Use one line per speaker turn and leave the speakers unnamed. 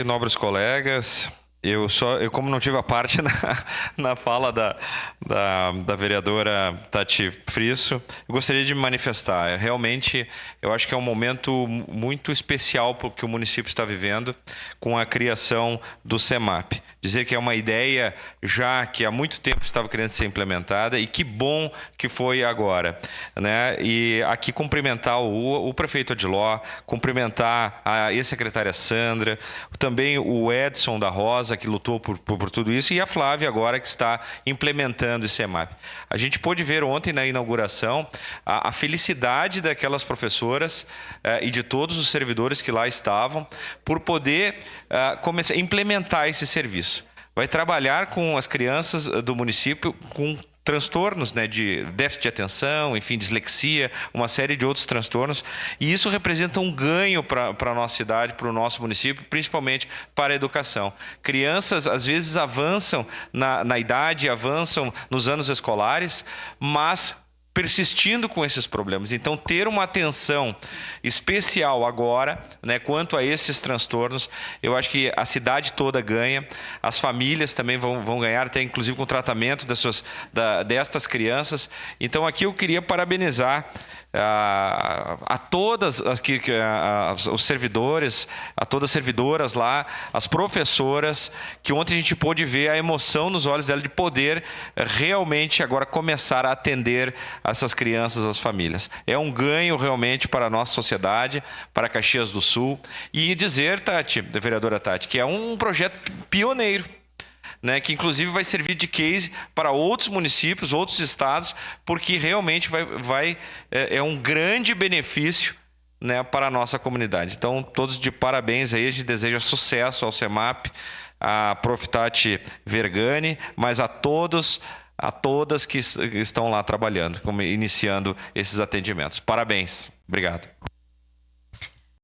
Nobres colegas, eu como não tive a parte na fala da vereadora Tati Frisso, eu gostaria de me manifestar. Realmente, eu acho que é um momento muito especial que o município está vivendo com a criação do CEMAP. Dizer que é uma ideia já que há muito tempo estava querendo ser implementada e que bom que foi agora, né? E aqui cumprimentar o prefeito Adiló, cumprimentar a ex-secretária Sandra, também o Edson da Rosa, que lutou por tudo isso, e a Flávia agora, que está implementando esse CEMAP. A gente pôde ver ontem na inauguração a felicidade daquelas professoras e de todos os servidores que lá estavam por poder começar a implementar esse serviço. Vai trabalhar com as crianças do município com transtornos, né, de déficit de atenção, enfim, dislexia, uma série de outros transtornos, e isso representa um ganho para a nossa cidade, para o nosso município, principalmente para a educação. Crianças, às vezes, avançam na idade, avançam nos anos escolares, mas persistindo com esses problemas. Então, ter uma atenção especial agora, né, quanto a esses transtornos, eu acho que a cidade toda ganha, as famílias também vão ganhar, até inclusive com o tratamento destas crianças. Então, aqui eu queria parabenizar a todas os servidores, a todas as servidoras lá, as professoras, que ontem a gente pôde ver a emoção nos olhos dela de poder realmente agora começar a atender essas crianças, as famílias. É um ganho realmente para a nossa sociedade, para Caxias do Sul. E dizer, Tati, da vereadora Tati, que é um projeto pioneiro, né, que inclusive vai servir de case para outros municípios, outros estados, porque realmente é um grande benefício, né, para a nossa comunidade. Então, todos de parabéns aí, a gente deseja sucesso ao CEMAP, a Prof. Tati Vergani, mas a todas que estão lá trabalhando, iniciando esses atendimentos. Parabéns. Obrigado.